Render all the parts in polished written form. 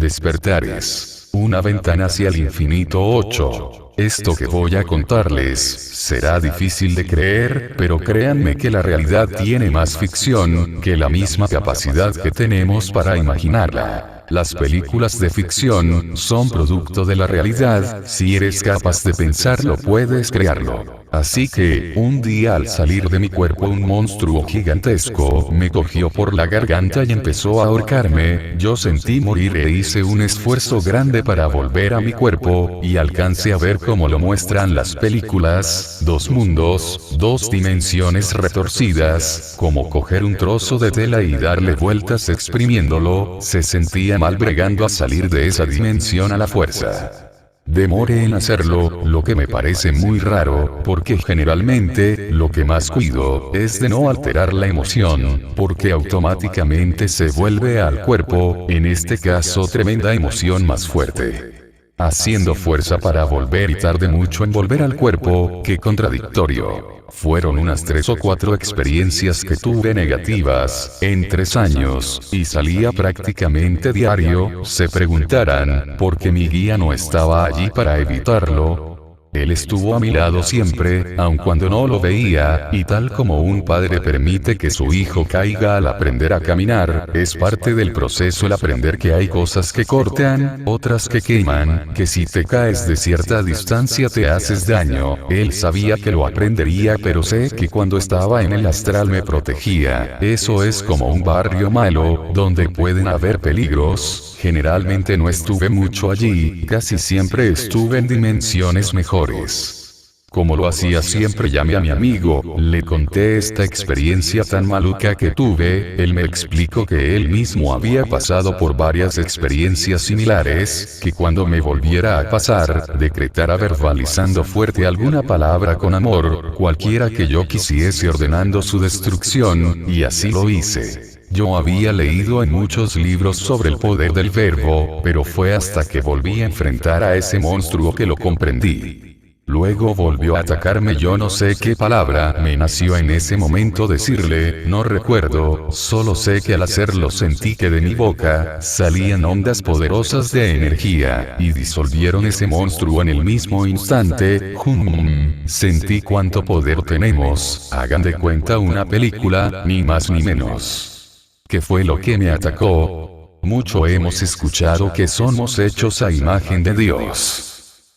Despertares. Una ventana hacia el infinito 8. Esto que voy a contarles será difícil de creer, pero créanme que la realidad tiene más ficción que la misma capacidad que tenemos para imaginarla. Las películas de ficción son producto de la realidad, si eres capaz de pensarlo puedes crearlo. Así que, un día al salir de mi cuerpo un monstruo gigantesco me cogió por la garganta y empezó a ahorcarme, yo sentí morir e hice un esfuerzo grande para volver a mi cuerpo, y alcancé a ver como lo muestran las películas, dos mundos, dos dimensiones retorcidas, como coger un trozo de tela y darle vueltas exprimiéndolo, se sentía mal bregando a salir de esa dimensión a la fuerza. Demoré en hacerlo, lo que me parece muy raro, porque generalmente, lo que más cuido, es de no alterar la emoción, porque automáticamente se vuelve al cuerpo, en este caso tremenda emoción más fuerte. Haciendo fuerza para volver y tardé mucho en volver al cuerpo, qué contradictorio. Fueron unas 3 o 4 experiencias que tuve negativas, en 3 años, y salía prácticamente diario, se preguntarán, ¿por qué mi guía no estaba allí para evitarlo? Él estuvo a mi lado siempre, aun cuando no lo veía, y tal como un padre permite que su hijo caiga al aprender a caminar, es parte del proceso el aprender que hay cosas que cortan, otras que queman, que si te caes de cierta distancia te haces daño. Él sabía que lo aprendería, pero sé que cuando estaba en el astral me protegía. Eso es como un barrio malo, donde pueden haber peligros. Generalmente no estuve mucho allí, casi siempre estuve en dimensiones mejores. Como lo hacía siempre llamé a mi amigo, le conté esta experiencia tan maluca que tuve, él me explicó que él mismo había pasado por varias experiencias similares, que cuando me volviera a pasar, decretara verbalizando fuerte alguna palabra con amor, cualquiera que yo quisiese ordenando su destrucción, y así lo hice. Yo había leído en muchos libros sobre el poder del verbo, pero fue hasta que volví a enfrentar a ese monstruo que lo comprendí. Luego volvió a atacarme, yo no sé qué palabra me nació en ese momento decirle, no recuerdo, solo sé que al hacerlo sentí que de mi boca salían ondas poderosas de energía, y disolvieron ese monstruo en el mismo instante. Sentí cuánto poder tenemos, hagan de cuenta una película, ni más ni menos. ¿Qué fue lo que me atacó? Mucho hemos escuchado que somos hechos a imagen de Dios.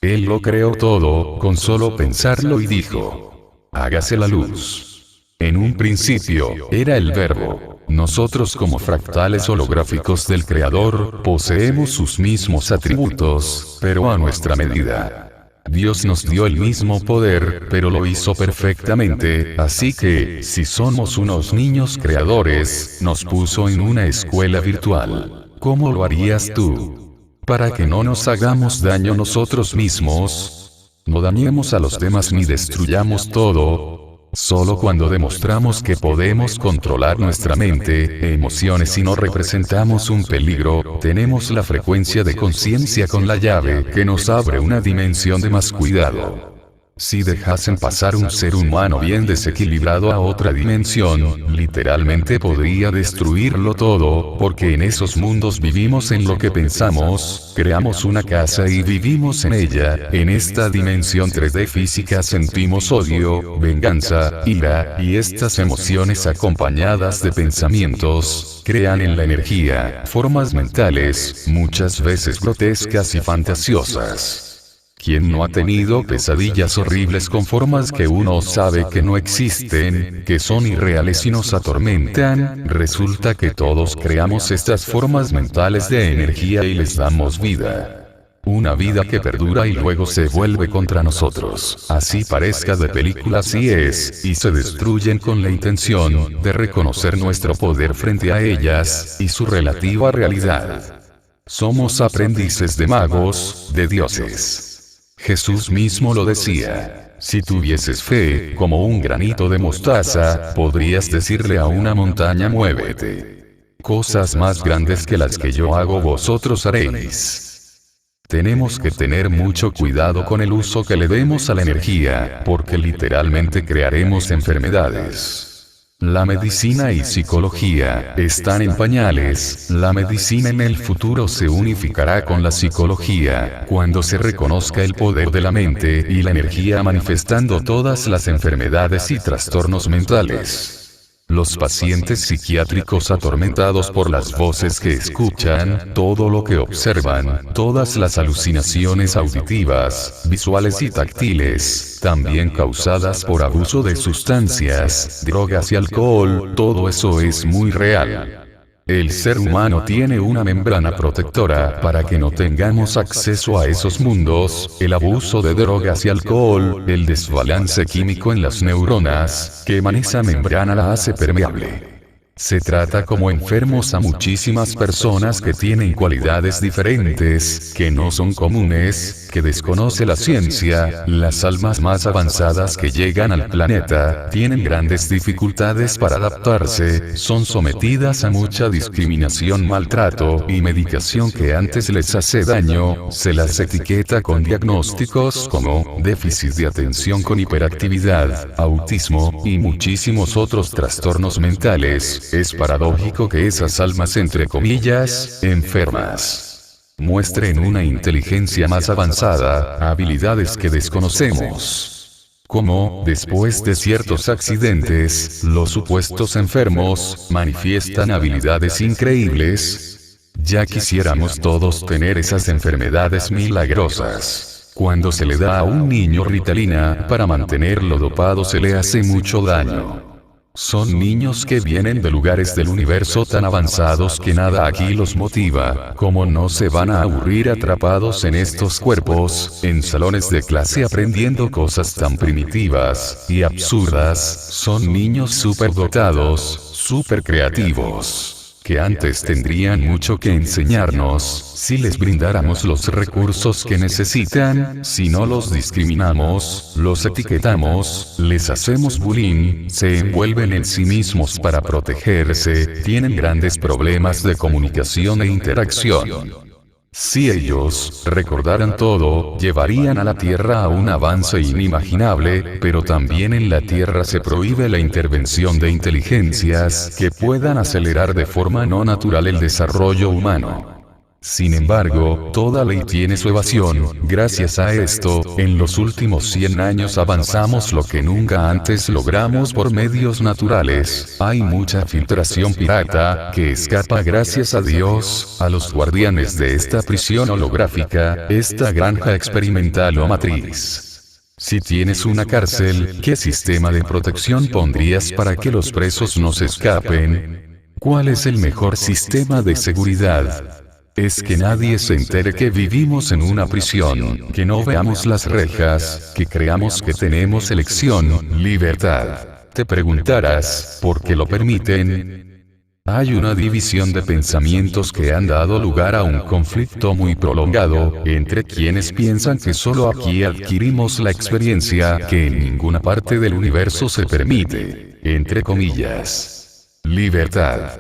Él lo creó todo, con solo pensarlo y dijo, hágase la luz. En un principio, era el verbo. Nosotros como fractales holográficos del Creador, poseemos sus mismos atributos, pero a nuestra medida. Dios nos dio el mismo poder, pero lo hizo perfectamente, así que, si somos unos niños creadores, nos puso en una escuela virtual. ¿Cómo lo harías tú? Para que no nos hagamos daño nosotros mismos, no dañemos a los demás ni destruyamos todo. Solo cuando demostramos que podemos controlar nuestra mente, emociones y no representamos un peligro, tenemos la frecuencia de conciencia con la llave que nos abre una dimensión de más cuidado. Si dejasen pasar un ser humano bien desequilibrado a otra dimensión, literalmente podría destruirlo todo, porque en esos mundos vivimos en lo que pensamos, creamos una casa y vivimos en ella. En esta dimensión 3D física sentimos odio, venganza, ira, y estas emociones acompañadas de pensamientos, crean en la energía, formas mentales, muchas veces grotescas y fantasiosas. ¿Quién no ha tenido pesadillas horribles con formas que uno sabe que no existen, que son irreales y nos atormentan? Resulta que todos creamos estas formas mentales de energía y les damos vida. Una vida que perdura y luego se vuelve contra nosotros. Así parezca de película, así es, y se destruyen con la intención de reconocer nuestro poder frente a ellas, y su relativa realidad. Somos aprendices de magos, de dioses. Jesús mismo lo decía, si tuvieses fe, como un granito de mostaza, podrías decirle a una montaña muévete. Cosas más grandes que las que yo hago vosotros haréis. Tenemos que tener mucho cuidado con el uso que le demos a la energía, porque literalmente crearemos enfermedades. La medicina y psicología están en pañales. La medicina en el futuro se unificará con la psicología, cuando se reconozca el poder de la mente y la energía manifestando todas las enfermedades y trastornos mentales. Los pacientes psiquiátricos atormentados por las voces que escuchan, todo lo que observan, todas las alucinaciones auditivas, visuales y táctiles, también causadas por abuso de sustancias, drogas y alcohol, todo eso es muy real. El ser humano tiene una membrana protectora para que no tengamos acceso a esos mundos, el abuso de drogas y alcohol, el desbalance químico en las neuronas, queman esa membrana, la hace permeable. Se trata como enfermos a muchísimas personas que tienen cualidades diferentes, que no son comunes, que desconoce la ciencia. Las almas más avanzadas que llegan al planeta, tienen grandes dificultades para adaptarse, son sometidas a mucha discriminación, maltrato y medicación que antes les hace daño, se las etiqueta con diagnósticos como déficit de atención con hiperactividad, autismo y muchísimos otros trastornos mentales. Es paradójico que esas almas entre comillas, enfermas, muestren una inteligencia más avanzada, habilidades que desconocemos. Como, después de ciertos accidentes, los supuestos enfermos, manifiestan habilidades increíbles. Ya quisiéramos todos tener esas enfermedades milagrosas. Cuando se le da a un niño Ritalina, para mantenerlo dopado se le hace mucho daño. Son niños que vienen de lugares del universo tan avanzados que nada aquí los motiva. ¿Cómo no se van a aburrir atrapados en estos cuerpos, en salones de clase aprendiendo cosas tan primitivas y absurdas? Son niños superdotados, super creativos, que antes tendrían mucho que enseñarnos, si les brindáramos los recursos que necesitan. Si no los discriminamos, los etiquetamos, les hacemos bullying, se envuelven en sí mismos para protegerse, tienen grandes problemas de comunicación e interacción. Si ellos recordaran todo, llevarían a la Tierra a un avance inimaginable, pero también en la Tierra se prohíbe la intervención de inteligencias que puedan acelerar de forma no natural el desarrollo humano. Sin embargo, toda ley tiene su evasión. Gracias a esto, en los últimos 100 años avanzamos lo que nunca antes logramos por medios naturales. Hay mucha filtración pirata, que escapa gracias a Dios, a los guardianes de esta prisión holográfica, esta granja experimental o matriz. Si tienes una cárcel, ¿qué sistema de protección pondrías para que los presos no se escapen? ¿Cuál es el mejor sistema de seguridad? Es que nadie se entere que vivimos en una prisión, que no veamos las rejas, que creamos que tenemos elección, libertad. Te preguntarás, ¿por qué lo permiten? Hay una división de pensamientos que han dado lugar a un conflicto muy prolongado, entre quienes piensan que solo aquí adquirimos la experiencia que en ninguna parte del universo se permite, entre comillas, libertad,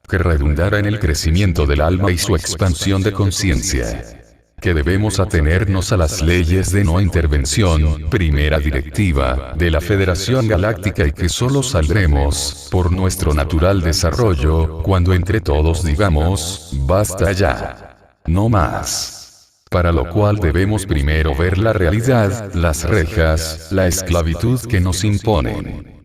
que redundara en el crecimiento del alma y su expansión de conciencia. Que debemos atenernos a las leyes de no intervención, primera directiva, de la Federación Galáctica y que solo saldremos, por nuestro natural desarrollo, cuando entre todos digamos, basta ya. No más. Para lo cual debemos primero ver la realidad, las rejas, la esclavitud que nos imponen.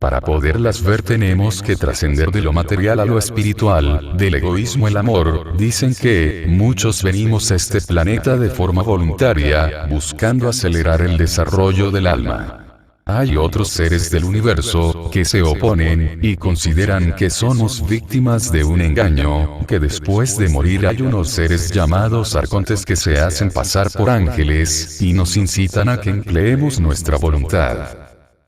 Para poderlas ver tenemos que trascender de lo material a lo espiritual, del egoísmo al amor. Dicen que muchos venimos a este planeta de forma voluntaria, buscando acelerar el desarrollo del alma. Hay otros seres del universo que se oponen y consideran que somos víctimas de un engaño, que después de morir hay unos seres llamados arcontes que se hacen pasar por ángeles y nos incitan a que empleemos nuestra voluntad.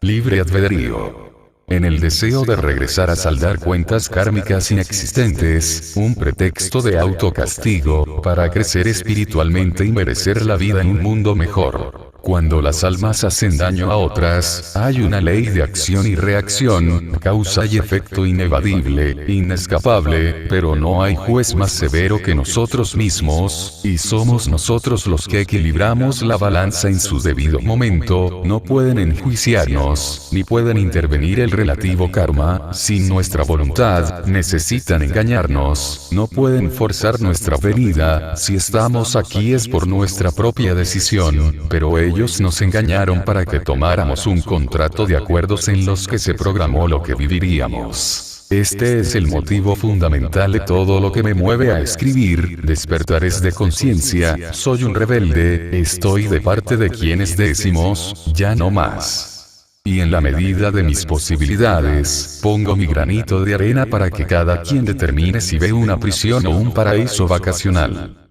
Libre albedrío. En el deseo de regresar a saldar cuentas kármicas inexistentes, un pretexto de autocastigo, para crecer espiritualmente y merecer la vida en un mundo mejor. Cuando las almas hacen daño a otras, hay una ley de acción y reacción, causa y efecto inevadible, inescapable, pero no hay juez más severo que nosotros mismos, y somos nosotros los que equilibramos la balanza en su debido momento. No pueden enjuiciarnos, ni pueden intervenir el relativo karma, sin nuestra voluntad. Necesitan engañarnos, no pueden forzar nuestra venida. Si estamos aquí es por nuestra propia decisión, pero ellos nos engañaron para que tomáramos un contrato de acuerdos en los que se programó lo que viviríamos. Este es el motivo fundamental de todo lo que me mueve a escribir. Despertares de conciencia, soy un rebelde, estoy de parte de quienes decimos, ya no más. Y en la medida de mis posibilidades, pongo mi granito de arena para que cada quien determine si ve una prisión o un paraíso vacacional.